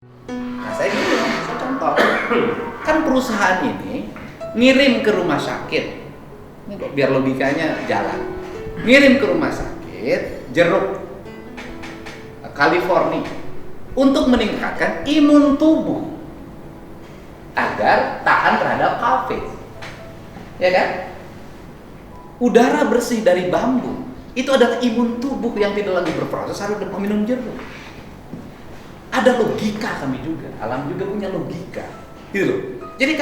Nah, saya contoh. Kan perusahaan ini ngirim ke rumah sakit. Ini kok biar logikanya jalan. Ngirim ke rumah sakit jeruk California untuk meningkatkan imun tubuh agar tahan terhadap COVID. Ya kan? Udara bersih dari bambu itu adalah imun tubuh yang tidak lagi berproses harus minum jeruk. Ada logika kami juga, alam juga punya logika, gitu loh. Jadi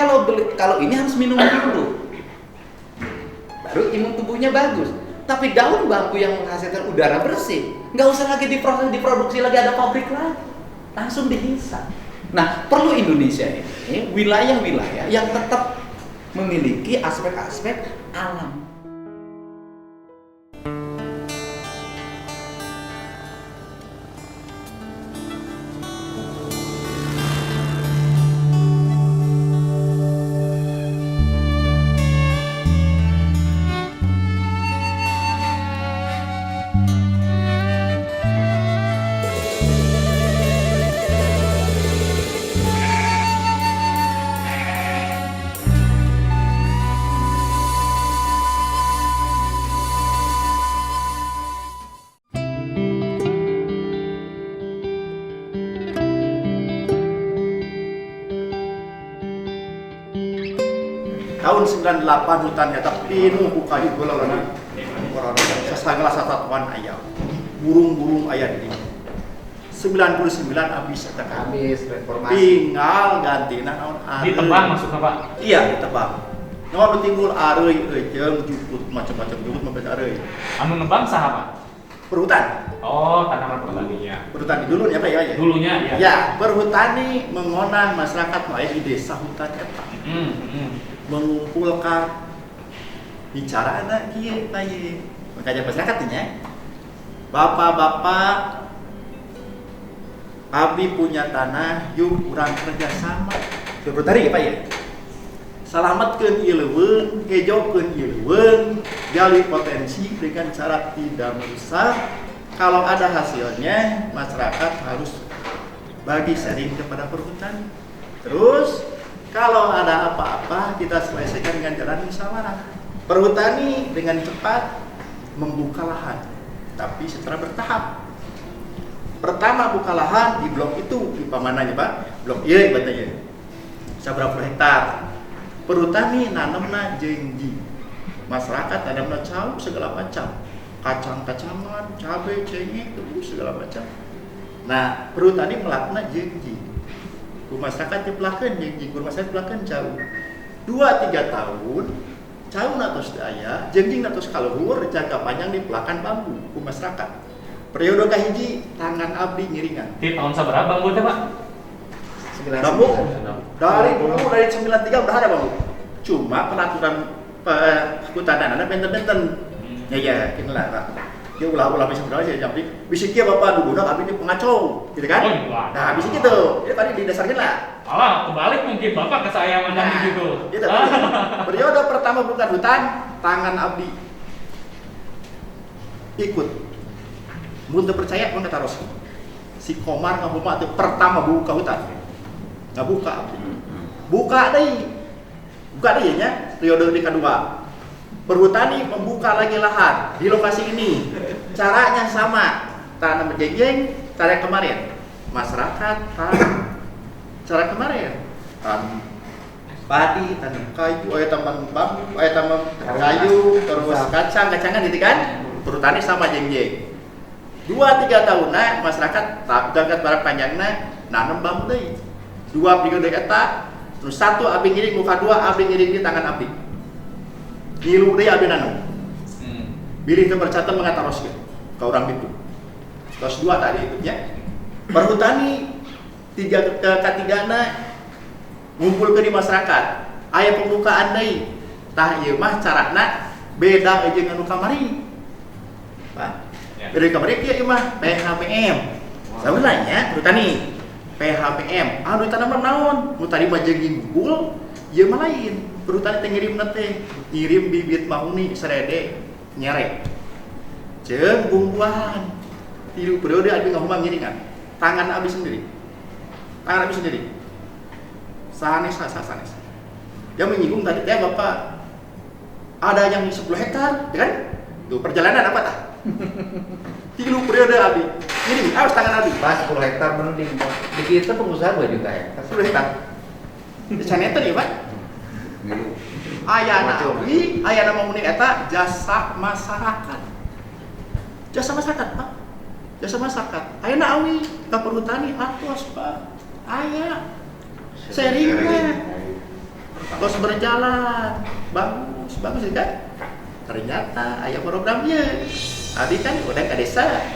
kalau ini harus minum dulu, baru imun tubuhnya bagus. Tapi daun bambu yang menghasilkan udara bersih, nggak usah lagi diproses, diproduksi lagi, ada pabrik lagi, langsung dihisap. Nah, perlu Indonesia ini wilayah-wilayah yang tetap memiliki aspek-aspek alam. Tahun 98 hutan nyata penuh buka di bola lagi. Orang-orang sesanggalah satuan ayam. Burung-burung ayam ini. 99 habis katakan. Habis reformasi. Tinggal gantina naon areuy. Ditebang maksudnya Pak? Iya, ditebang. Naon timbul areuy jeung jukut macam-macam jukut mabet areuy. Anu nebang saha Pak? Perhutan. Oh, tanaman pertanian. Perhutani dulu ya Pak ya. Dulunya ya. Ya, perhutani mengonang masyarakat maya di desa hutan eta. Mengumpulkan bicara anak kieu bae makanya masyarakatnya bapak-bapak abdi punya tanah yuk urang kerjasama seperti ya Pak ya salametkeun ieu leuweung hejokeun ieu leuweung gali potensi dengan cara tidak merusak kalau ada hasilnya masyarakat harus bagi sharing kepada perhutani terus kalau ada apa-apa kita selesaikan dengan jalan musyawarah. Perhutani dengan cepat membuka lahan, tapi secara bertahap. Pertama buka lahan di blok itu, di pamananya Pak, blok Y katanya, seberapa hektar. Perhutani nanamna janji, masyarakat nanamna caw segala macam, kacang-kacangan, cabai, cengkeh, terus segala macam. Nah perhutani melakukan janji. Masyarakat dipelakeun jeung rumah saya pelakeun jauh 2-3 tahun jauh natos daya jengjing natos kaluhur jangka panjang dipelakan bambu ku masyarakat periode kahiji tangan abdi ngiringan Di tahun saberapa bambu teh Pak? bambu dari dulu dari 93 udah ada bambu cuma peraturan kehutanan benten-benten ya inilah Pak dia ulah-ulah bisa berapa sih jadi bisiknya bapak dulu abdi pengacau gitu kan nah bisik gitu dia tadi didasarkan lah Alah, kebalik mungkin Bapak ke saya mandang gitu. Gitu. Periode pertama bukan hutan, tangan abdi ikut. Mun teu percaya mun kata Rosi. Si Komar ngabuma teu pertama buka hutan. Ngabuka abdi. Buka deui. Buka deui nya periode di kedua. Perhutani membuka lagi lahan di lokasi ini. Caranya sama. Tanam jeng-jeng, cara kemarin. Masyarakat tanam cara kemarin tanam padi, tanam kayu, tanam bambu, tanam kayu, terus kacang-kacangan gitu kan. Perhutani sama jeng-jeng. 2-3 tahun masyarakat jangka barang panjangna nanam bambu deui. 2 periode eta, terus 1 abdi ngiring muka 2 abdi ngiring di tangan abdi. Ngilu deui abdi nanam. Bilih teu percatan mengataroskeun ka urang itu. Terus 2 tadi itu nya. Perhutani ketigana ngumpul ke di masyarakat aya pembukaan deui tah ieu mah carana beda jeung anu kamari Pak beda kamari ieu mah PHPM sebenarnya perhutani PHPM anu tanaman naon nu tadi mah jeung ngumpul ieu mah lain perhutani teh ngirimna teh ngirim bibit mahuni serede nyerek jeung bumbuhan tilu periode abdi ngahuma ngiringan tangan abdi sendiri tangan Abi sendiri. Sanes. Yang menyinggung tadi teh Bapak ada yang 10 hektar, ya kan? Tuh perjalanan apa tah? 3 periode Abi. Ini harus tangan Abi. Pas 10 hektar mending. Di kita pengusaha 2 juta hektar. 10 hektar. Di sana itu nih, Pak. Aya Abi, aya nama muni eta jasa masyarakat. Jasa masyarakat, Pak. Jasa masyarakat. Aya na awi ka perhutani atos, Pak. Aya. Seringnya. Terus berjalan. Bagus ya kan? Ternyata aya programnya. Abi kan udah ke desa.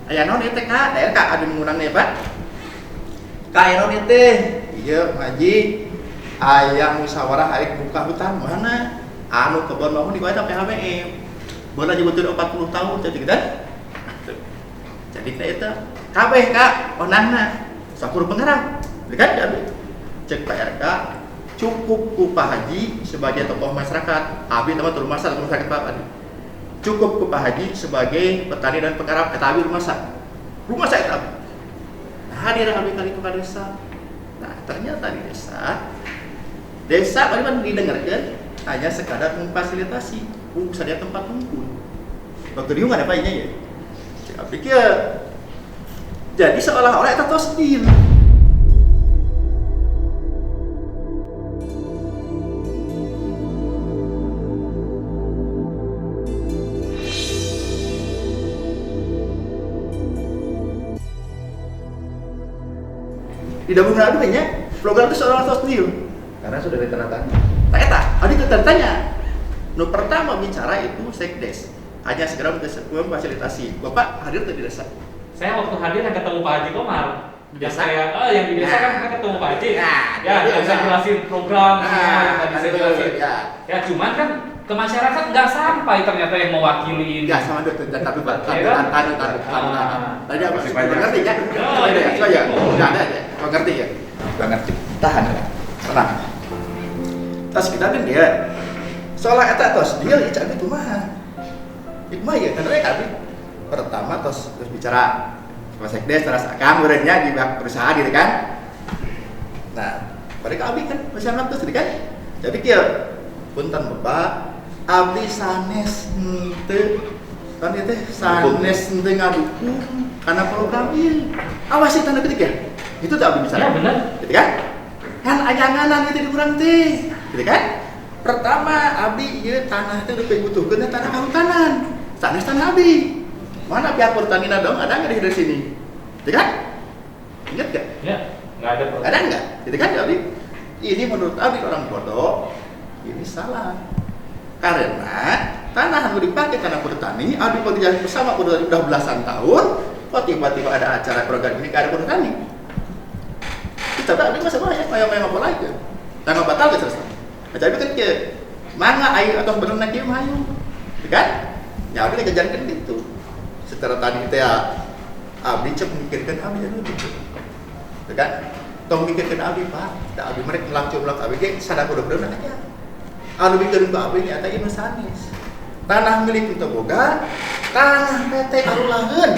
Aya naon teh Kak? Daerah Kak adu ngurangnya, Pak. Kaya non teh. Iya, ngaji. Aya musyawarah arek buka hutan mana? Anu kebon mau dibaca PHBM. Bola nyebutkeun 40 tahun jadi kita. Jadi teh eta kabeh Kak onangna sakur penggarap. Kan jadi cek Pak RK cukup ku Pak Haji sebagai tokoh masyarakat. Abi teman turun masyarakat Pak Haji. Cukup ku Pak Haji sebagai petani dan penggarap eta abi rumah sak. Rumah sak eta. Hadir Abi kali ke desa. Nah, ternyata di desa bagaimana didengarkan hanya sekadar memfasilitasi saja tempat kumpul. Waktu dia nggak ada apa ya? Saya pikir jadi seolah-olah itu tos deal. Di dapur ngadu nya program itu seolah-olah tos deal. Karena sudah ditandatangani. Tak eta, adi tertanya. Nu pertama bicara itu sekdes. Hanya segera memfasilitasi. Bapak hadir di desa. Saya waktu hadir yang ketemu Pak Haji Komar. Di Yang desa? saya, yang di desa kan ketemu Pak Haji. Nah, Ya, di yang desa. saya jelasin program semua yang tadi saya aduh, jelasin. ya. Ya, cuman kan ke masyarakat nggak sampai ternyata yang mewakili ini. Ya sama dokter tapi Pak. Ya kan? Tadi apa sih? Masih banyak. Ngerti ya? Oh, iya. Saya. Enggak ada ya. Kau ngerti ya? Gak ngerti. Tahan ya. Tenang. Tas kita kan dia soalnya eta tos dia ya cak itu mah. Hikmah ya karena abi pertama tos terus bicara sama sekdes terus akang urenya di perusahaan gitu kan. Nah, mereka abi kan masih anak terus kan. Jadi kia punten Bapak abi sanes henteu kan ieu teh sanes henteu ngadukung karena program ieu. Awas sih tanda petik ya. Itu tak abi bicara. Ya benar. Gitu kan? Kan ajanganan itu dikurang teh. Gitu kan? Pertama abi ieu tanah teh udah dibutuhkeun tanah kahutanan. Sanes tanah abi. Mana pihak pertanian dong? Ada enggak dari sini? Gitu kan? Ingat enggak? Ya, nggak ada program. Ada enggak? Gitu kan abi? Ini menurut abi orang bodoh. Ini salah. Karena tanah yang dipakai tanah pertani, abi bekerja bersama udah belasan tahun, kok tiba-tiba ada acara program ini ada pertani. Kita tak ada masalah ya, kayak apa lagi? Tanah batal ke selesai. Jadi kan ke mana air atau benar nanti mayu, kan? Ya abi kejarkan gitu. Secara tadi kita ya, abi cek mikirkan abi jadi gitu, kan? Tong mikirkan abi Pak, tak abi mereka melancur abi ke sadar benar aja. Anu bikin ke abi nyata ini sanis. Tanah milik kita boga, tanah PT Arulaheun.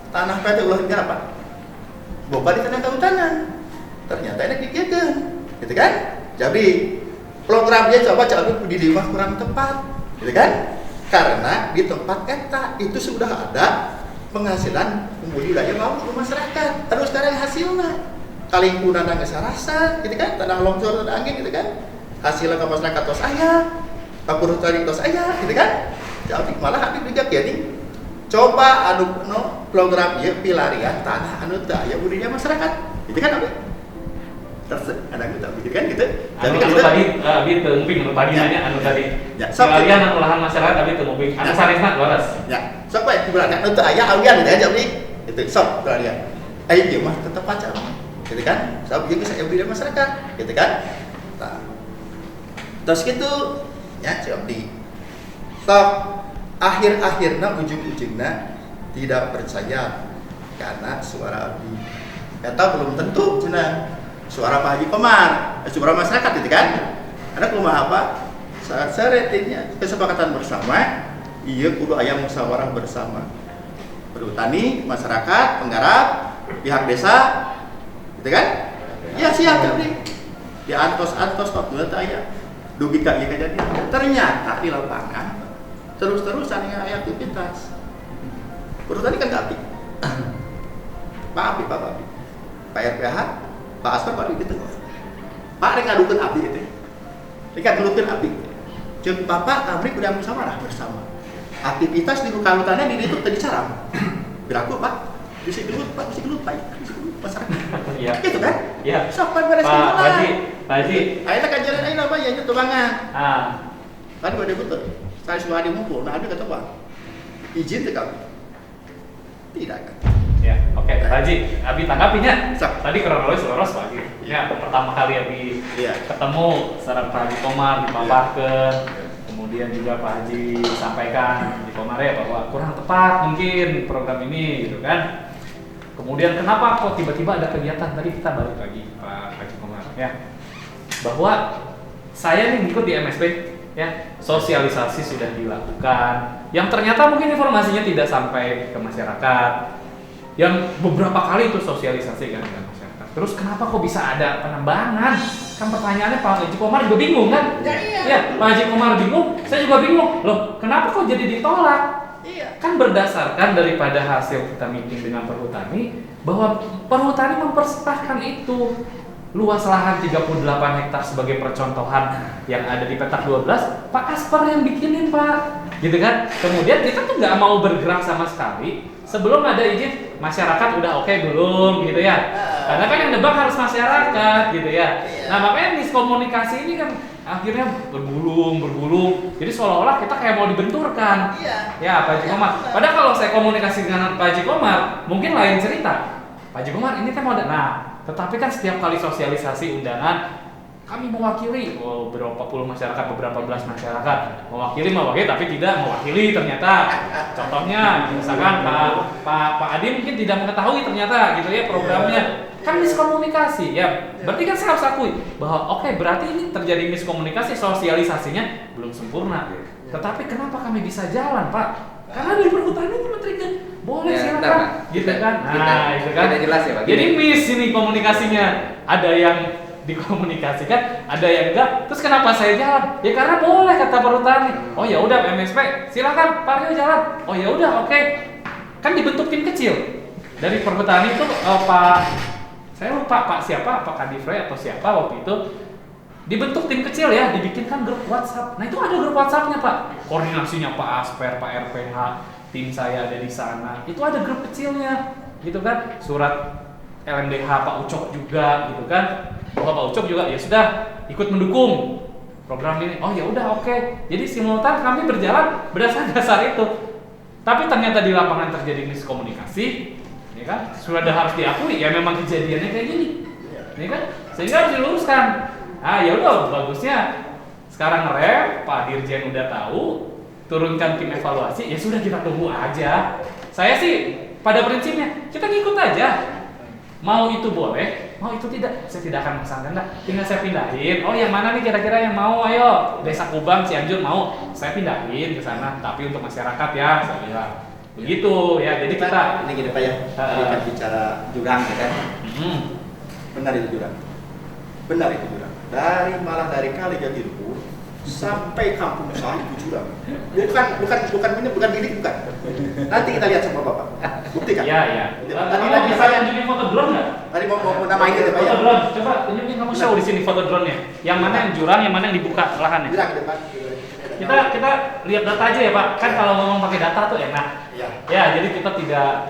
Tanah PT Arulaheun apa? Boga di tanah kahutanan. Ternyata ini dikirakan, gitu kan? Jadi programnya coba di lima kurang tepat, gitu kan? Karena di tempat eta itu sudah ada penghasilan budidaya laut ke masyarakat. Terus sekarang hasilnya kalingkunan nggak sarasa, gitu kan? Tanah longsor, tanah angin, gitu kan? Hasilnya ke masyarakat tos aya, kapur tadi tos aya, gitu kan? Jadi malah habis bijak ya nih. Coba anu no program ieu pilarian tanah anu teu aya budidaya masyarakat, gitu kan? Ada kita pikir kan gitu. Anu Jadi tadi, abi teu nguping anu tadi nanya anu tadi. Ya, sok. Kalian anu lahan masyarakat abi teu nguping. Anu Ya. sanesna leres. Ya, sok bae diberakan anu teu aya awian gitu aja nih. Itu sok pilarian. Ieu mah tetep aja. Gitu kan? Sabab ieu bisa budidaya masyarakat, gitu kan? Nah. Terus gitu ya Abdi. Sok akhir-akhirna ujung-ujungna tidak percaya karena suara Abdi. Kata belum tentu cenah. Suara Pak Haji Komar, suara masyarakat gitu kan? Ada kumaha apa? Saat seretinnya kesepakatan bersama, iya kudu aya musyawarah bersama. Perhutani, masyarakat, penggarap, pihak desa, gitu kan? Ya siap nih. Di antos waktu tanya dugi kaki kejadian. Ternyata di lapangan terus-terusan yang aktivitas. Perusahaan kan nggak aktif. Pak Api, Pak RPH, Pak Aspar, Pak gitu. Pak Rek ngadukeun Api gitu. Rek ngadukeun Api. Jeung Bapak kami udah musyawarah bersama. Aktivitas di hutannya ditutup tadi cara. Biraku Pak, bisi gelut Pak, masyarakat. Iya. Gitu kan? Iya. Sopan beres Pak Haji. Ayeuna kajaran ayeuna apa ya nyetu banget. Ah, Kan gua ada betul. Saya sudah ada mumpul, nah ada kata Pak. Izin ke kami. Tidak kan. ya, oke, Pak Haji, Abi tanggapinya. Siap. Tadi kronologis lurus Pak Haji. Ya, pertama kali Abi Iya. ketemu secara Pak Haji Komar dipaparkan, kemudian juga Pak Haji sampaikan di Komar ya bahwa kurang tepat mungkin program ini gitu kan. Kemudian kenapa kok tiba-tiba ada kegiatan, tadi kita balik lagi Pak Haji Komar ya, bahwa saya nih ngikut di MSP ya, sosialisasi sudah dilakukan yang ternyata mungkin informasinya tidak sampai ke masyarakat, yang beberapa kali itu sosialisasi kan ke masyarakat. Terus kenapa kok bisa ada penambangan? Kan pertanyaannya Pak Haji Komar juga bingung kan? Ya, Pak Haji Komar bingung, saya juga bingung. Loh, kenapa kok jadi ditolak? Iya. Kan berdasarkan daripada hasil kita meeting dengan Perhutani bahwa Perhutani mempersepahkan itu luas lahan 38 hektar sebagai percontohan yang ada di petak 12, Pak Aspar yang bikinin Pak, gitu kan. Kemudian kita tuh nggak mau bergerak sama sekali sebelum ada izin masyarakat udah oke belum gitu ya, karena kan yang nebak harus masyarakat gitu ya. Nah makanya miskomunikasi ini kan akhirnya bergulung, jadi seolah-olah kita kayak mau dibenturkan. Ya Pak Haji Komar, padahal kalau saya komunikasi dengan Pak Haji Komar mungkin lain cerita. Pak Haji Komar ini kan mau tetapi kan setiap kali sosialisasi undangan kami mewakili beberapa puluh masyarakat, beberapa belas masyarakat mewakili tapi tidak mewakili ternyata. Contohnya misalkan Pak Adi mungkin tidak mengetahui ternyata gitu ya programnya. Kan miskomunikasi ya. Berarti kan saya harus akui bahwa oke, berarti ini terjadi miskomunikasi, sosialisasinya belum sempurna. Tetapi kenapa kami bisa jalan, Pak? Karena di Perhutani itu men-trigger. Boleh silakan. Gitu kan. Nah, itu kan. Jelas ya, Pak. Jadi miss ini komunikasinya. Ada yang dikomunikasikan, ada yang enggak. Terus kenapa saya jalan? Ya karena boleh kata Perhutani. Oh ya udah MSP, silakan Pak Rio jalan. Oh ya udah oke. Kan dibentuk tim kecil. Dari Perhutani itu saya lupa Pak siapa, Pak Kadifre atau siapa waktu itu dibentuk tim kecil ya, dibikinkan grup WhatsApp. Nah itu ada grup WhatsAppnya Pak, koordinasinya Pak Asper, Pak RPH, tim saya ada di sana. Itu ada grup kecilnya, gitu kan. Surat LMDH Pak Ucok juga, gitu kan. Bahwa Pak Ucok juga ya sudah ikut mendukung program ini. Oh ya udah oke. Jadi simultan kami berjalan berdasarkan dasar itu. Tapi ternyata di lapangan terjadi miskomunikasi. Ya kan, sudah harus diakui ya memang kejadiannya kayak gini, ya kan, sehingga harus diluruskan. Ya udah bagusnya sekarang rem Pak Dirjen udah tahu, turunkan tim evaluasi, ya sudah kita tunggu aja. Saya sih pada prinsipnya kita ngikut aja, mau itu boleh, mau itu tidak, saya tidak akan memaksakan, tinggal saya pindahin. Oh yang mana nih kira-kira yang mau, ayo Desa Kubang, Cianjur mau, saya pindahin ke sana, tapi untuk masyarakat ya saya bilang. Begitu ya, jadi kita ini gini Pak ya, tadi kan bicara jurang ya kan. Benar itu jurang. Malah dari Kali Jatiluhur sampai Kampung Sari itu jurang. Bukan bilik bukan. Nanti kita lihat sama Bapak. Bukti kan? Iya. Tadi Bisa tunjukin foto drone nggak? Tadi mau nama ini Pak ya. Foto drone, coba tunjukin kamu show di sini foto drone-nya. Yang mana yang jurang, yang mana yang dibuka lahannya. Jurang ke depan. Kita lihat data aja ya Pak. Kan kalau ngomong pakai data tuh enak. Iya. Ya, jadi kita tidak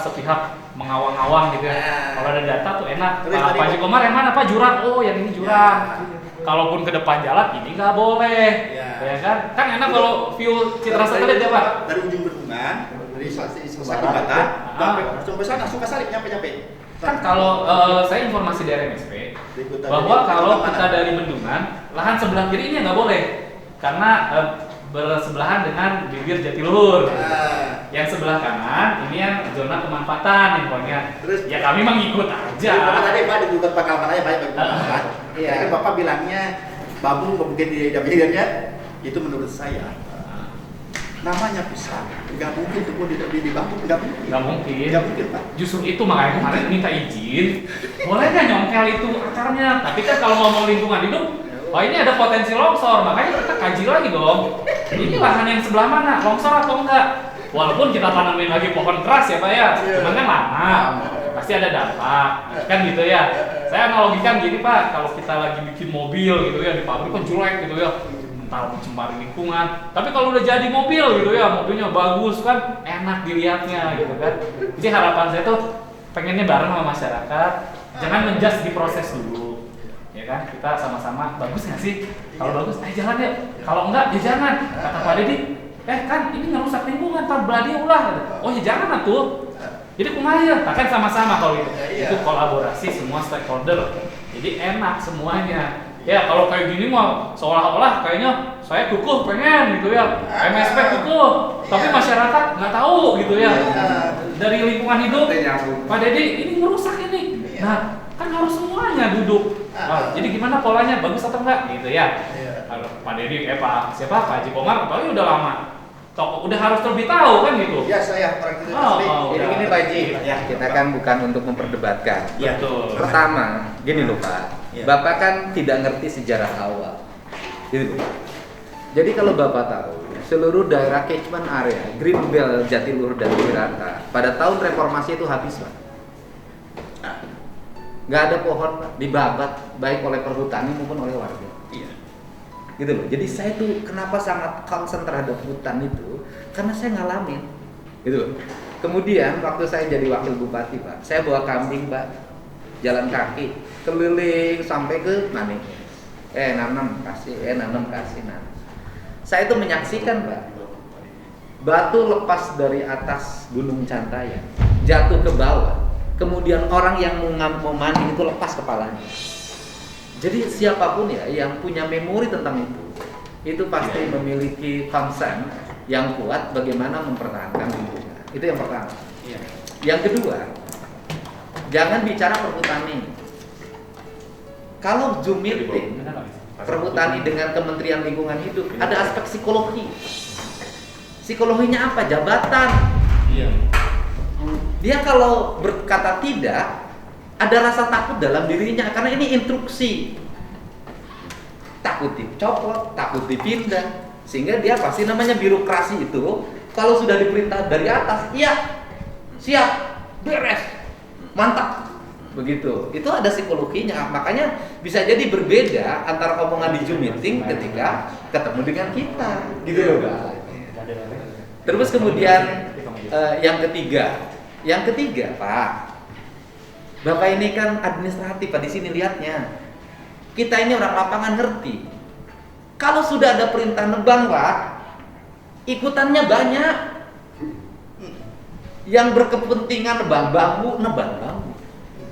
sepihak mengawang-awang gitu ya. Kalau ada data tuh enak. Pak Haji Komar yang mana Pak? Jurang. Oh, yang ini jurang. Kalaupun ke depan jalan ini nggak boleh. Ya kan? Kan enak kalau view Citra Satelit ya Pak. Dari ujung bendungan, dari Saki Batam, sampai sana Sukasari nyampe. Kan kalau saya informasi dari MSP bahwa kalau kita dari bendungan, lahan sebelah kiri ini nggak boleh karena bersebelahan dengan bibir Jatiluhur. Yang sebelah kanan ini yang zona pemanfaatan infonya. Terus ya kami mengikut aja. Bapak tadi Pak digugat pengalaman aja Pak pengalaman. Iya. Kan Bapak bilangnya Babu mungkin di dapilnya itu menurut saya namanya pisang, nggak mungkin tumbuh di bambu, nggak mungkin. Nggak mungkin, Pak. Justru itu makanya kemarin minta izin, boleh nggak nyongkel itu akarnya? Tapi kan kalau ngomong lingkungan hidup, wah ini ada potensi longsor, makanya kita kaji lagi dong. Ini lahan yang sebelah mana, longsor atau enggak? Walaupun kita tanamin lagi pohon keras ya Pak ya, cuman kan lama, pasti ada dampak, kan gitu ya. Saya analogikan gini Pak, kalau kita lagi bikin mobil gitu ya, di pabrik kan jelek gitu ya, entar mencemari lingkungan. Tapi kalau udah jadi mobil gitu ya, mobilnya bagus kan, enak dilihatnya gitu kan. Jadi harapan saya tuh pengennya bareng sama masyarakat, jangan menjudge di proses dulu. Ya kan, kita sama-sama bagus nggak sih? Kalau bagus, jalan ya. Kalau enggak, ya jangan. Kata Pak Deddy, kan ini ngerusak lingkungan, ntar belah ulah. Oh ya jangan atuh. Jadi kumaha, kan sama-sama kalau gitu. Itu kolaborasi semua stakeholder. Jadi enak semuanya. Ya kalau kayak gini mah seolah-olah kayaknya saya kukuh pengen gitu ya, MSP kukuh, tapi masyarakat nggak tahu gitu ya. Dari lingkungan hidup, Pak Deddy ini ngerusak ini. Nah kan harus semuanya duduk. Jadi gimana polanya, bagus atau enggak gitu ya. Kalau Pak Deddy, Pak Haji Komar, apalagi udah lama. Udah harus lebih tahu kan gitu. Ya saya orang itu Jadi gini Pak Haji, kita kan bukan untuk memperdebatkan. Iya betul. Pertama, gini loh Pak, Bapak kan tidak ngerti sejarah awal, gitu loh. Jadi kalau Bapak tahu, seluruh daerah catchment area, Greenbelt, Jatiluhur dan Wirata pada tahun reformasi itu habis Pak. Nggak ada pohon Pak, dibabat baik oleh perhutani maupun oleh warga. Gitu loh. Jadi saya tuh kenapa sangat concern terhadap hutan itu, karena saya ngalamin, gitu loh. Kemudian waktu saya jadi wakil bupati Pak, saya bawa kambing Pak, jalan kaki keliling sampai ke mana? Nanam kasih. Saya itu menyaksikan Pak, batu lepas dari atas Gunung Cantaya, jatuh ke bawah, kemudian orang yang mau mandi itu lepas kepalanya. Jadi siapapun ya yang punya memori tentang itu pasti memiliki concern yang kuat bagaimana mempertahankan lingkungan. Itu yang pertama. Yang kedua, jangan bicara perhutani. Kalau Zoom meeting perhutani dengan Kementerian Lingkungan Hidup, ada aspek psikologi. Psikologinya apa? Jabatan. Dia kalau berkata tidak, ada rasa takut dalam dirinya karena ini instruksi. Takut dicopot, takut dipindah, sehingga dia pasti namanya birokrasi itu kalau sudah diperintah dari atas, iya, siap, beres, mantap, begitu. Itu ada psikologinya, makanya bisa jadi berbeda antara omongan di Zoom meeting ketika ketemu dengan kita, gitu loh. Terus kemudian yang ketiga Pak. Bapak ini kan administratif Pak, di sini lihatnya. Kita ini orang lapangan ngerti. Kalau sudah ada perintah nebang Pak, ikutannya banyak. Yang berkepentingan nebang bambu.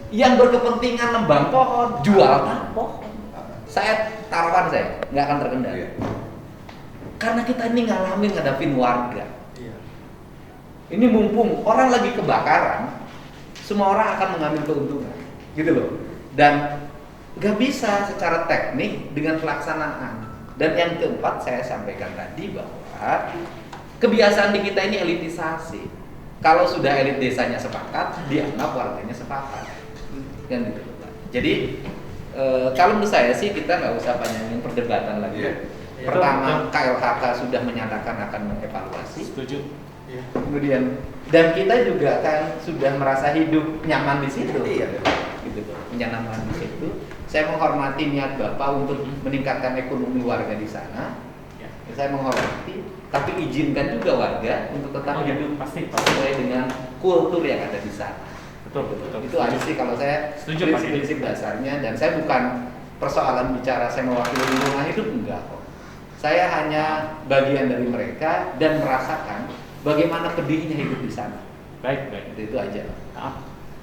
Yang berkepentingan nebang pohon, jual pohon. Taruhan saya, nggak akan terkendali. Karena kita ini ngalamin ngadapin warga. Ini mumpung orang lagi kebakaran, semua orang akan mengambil keuntungan, gitu loh. Dan nggak bisa secara teknik dengan pelaksanaan. Dan yang keempat saya sampaikan tadi bahwa kebiasaan di kita ini elitisasi. Kalau sudah elit desanya sepakat, dianggap warganya sepakat, kan gitu loh Pak. Jadi kalau menurut saya sih kita nggak usah panjangin perdebatan lagi. Pertama, KLHK sudah menyatakan akan mengevaluasi. Setuju. Kemudian dan kita juga kan sudah merasa hidup nyaman di situ, gitu loh, nyaman di situ. Saya menghormati niat Bapak untuk meningkatkan ekonomi warga di sana. Saya menghormati, tapi izinkan juga warga untuk tetap hidup pasti sesuai dengan kultur yang ada di sana. Betul. Itu aja sih kalau saya prinsip dasarnya, dan saya bukan persoalan bicara saya mewakili lingkungan hidup, enggak kok. Saya hanya bagian dari mereka dan merasakan bagaimana pedihnya hidup di sana. Baik. Itu aja.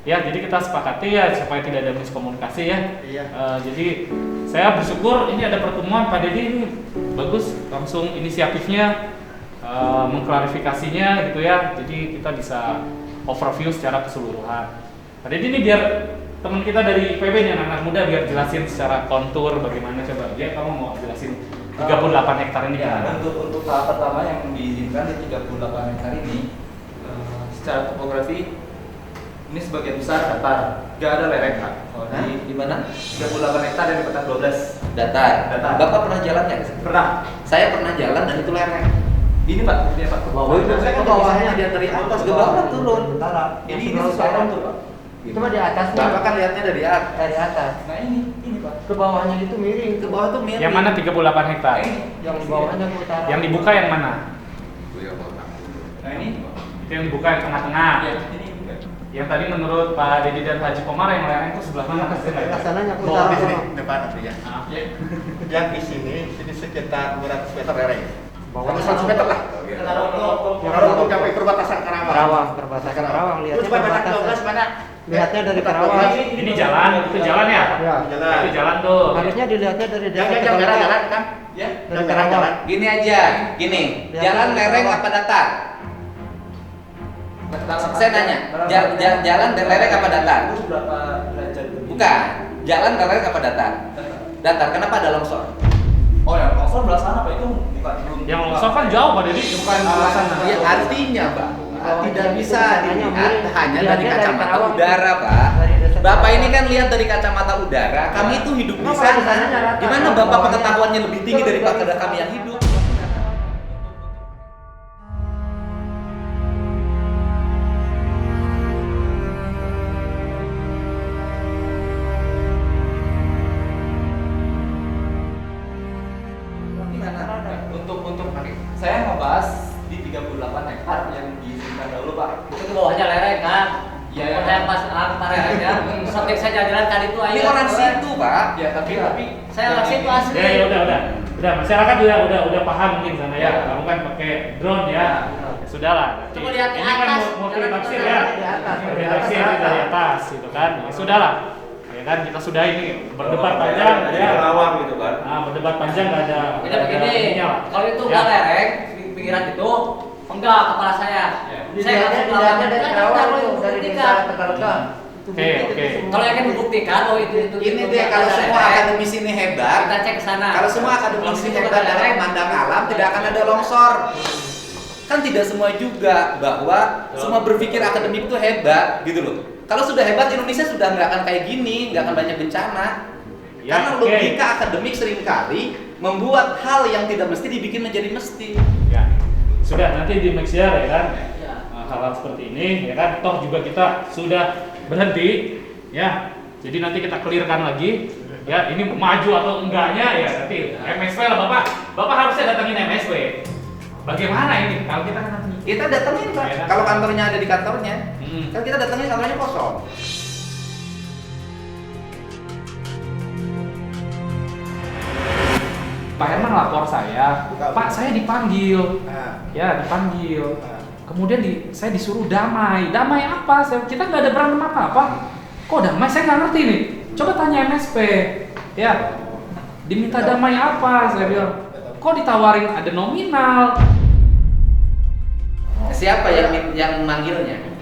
Ya, jadi kita sepakati ya supaya tidak ada miskomunikasi ya. Jadi saya bersyukur ini ada pertemuan Pak Deddy, ini bagus langsung inisiatifnya, mengklarifikasinya gitu ya. Jadi kita bisa overview secara keseluruhan. Pak Deddy ini biar teman kita dari IPB nih, anak-anak muda, biar jelasin secara kontur bagaimana, coba dia kamu mau jelasin 38 hektar ini Ya, gimana? untuk tahap pertama yang diizinkan di 38 hektar ini, secara topografi ini sebagian besar datar, nggak ada lereng Pak. Kalau di mana? 38 hektar dan di peta 12. Datar. Bapak pernah jalan nggak ke situ? Pernah. Saya pernah jalan dan itu lereng. Ini Pak, ini Pak. Bawah itu saya ke kan bawahnya. dari atas ke bawah turun. Ini sesuai tuh Pak. Cuma di atasnya. Bapak kan lihatnya dari atas. Dari atas. Nah ini Pak. Ke bawahnya itu miring. Ke bawah tuh miring. Yang mana 38 hektar? Ini Yang di bawahnya ke utara. Yang dibuka yang mana? Nah ini. Itu yang dibuka yang tengah-tengah. Ya, ini. Yang tadi menurut Pak Dedi dan Haji Komar yang lereng itu sebelah mana? Kesananya ke Oh, utara. di sini sono. depan nanti ya. Ya. Yang di sini sekitar 200 meter lereng. Bawah. 100 meter lah. Kalau untuk sampai perbatasan Karawang. Karawang, perbatasan Karawang. Terus Lihatnya perbatasan perbatasan. 12 mana? Lihatnya dari Perbatasan Karawang. 12. Ini jalan, itu jalan ya? Ya. Jalan. Itu jalan tuh. Harusnya dilihatnya dari Yang desa jalan Tegalega. jalan kan? Ya. Dari Yang Karawang. jalan. Gini aja, gini. Lihat Jalan dari lereng bawah. apa datar? Saya nanya, jalan dan lereng apa datar? Itu berapa derajat? Bukan, jalan dan lereng apa datar? Datar. Kenapa ada longsor? Oh ya, longsor belah sana Pak, itu bukan belum. Yang longsor kan jauh Pak Dedi, bukan sebelah sana. Ya, artinya Pak, tidak bisa dilihat hanya dari Dilihatnya dari kacamata Karawang. udara Pak. Dari desa Bapak Karawang. ini kan lihat dari kacamata udara, kami itu hidup di Kenapa sana. di sananya rata? Gimana Bapak Bawahnya- pengetahuannya lebih tinggi daripada kami yang hidup? Untuk saya ngebahas di 38 hektar yang diizinkan dahulu Pak. Itu ke bawahnya lereng kan? Iya, Kalau iya. saya pas ke lerengnya, sampai saya jalan tadi itu Ini ayo. orang situ Pak. Ya, tapi Saya orang situ asli. Ya udah masyarakat udah paham mungkin sana ya. Kamu kan pakai drone ya. Ya sudahlah. Nanti Coba lihat di ini kan atas, multi jalan tafsir ke ya. di atas. Multi tafsir itu dari atas gitu kan. Ya sudahlah. Ya kan kita sudah ini berdebat panjang ya. Karawang gitu kan. Nah, berdebat panjang nggak ada. Jadi nggak ada begini, ininya lah. kalau itu Ya. nggak lereng, pinggiran itu enggak kepala saya. Ya. Dilihatnya dari Karawang itu, dari desa Tegalega. Itu Oke, bukti oke. itu semua. Kalau yang membuktikan, oh itu Ini deh kalau semua akademisi ini hebat. kita cek ke sana. Kalau semua akademisi Kalau hebat itu dalam lereng, memandang alam, tidak akan ada longsor. Kan tidak semua juga bahwa semua berpikir akademik itu hebat, gitu loh. Kalau sudah hebat, Indonesia sudah nggak akan kayak gini, nggak akan banyak bencana. Ya, Karena oke. logika akademik seringkali membuat hal yang tidak mesti dibikin menjadi mesti. Ya. Sudah nanti di make share ya kan. Ya. Hal-hal seperti ini ya kan. Toh juga kita sudah berhenti ya. Jadi nanti kita clearkan lagi ya ini maju atau enggaknya ya nanti MSW lah Bapak. Bapak harusnya datangin MSW. Bagaimana ini kalau kita kan nanti Kita datengin Pak. Ya, kan? Kalau kantornya ada di kantornya, Hmm. kan kita datengin kantornya kosong. Pak Herman lapor saya, Pak saya dipanggil, Nah, ya dipanggil. nah. Kemudian saya disuruh damai, damai apa? Kita nggak ada berantem apa-apa. Kok damai? Saya nggak ngerti nih. Coba tanya MSP, ya. Diminta damai apa? Saya bilang. Kok ditawarin ada nominal? Siapa yang manggilnya?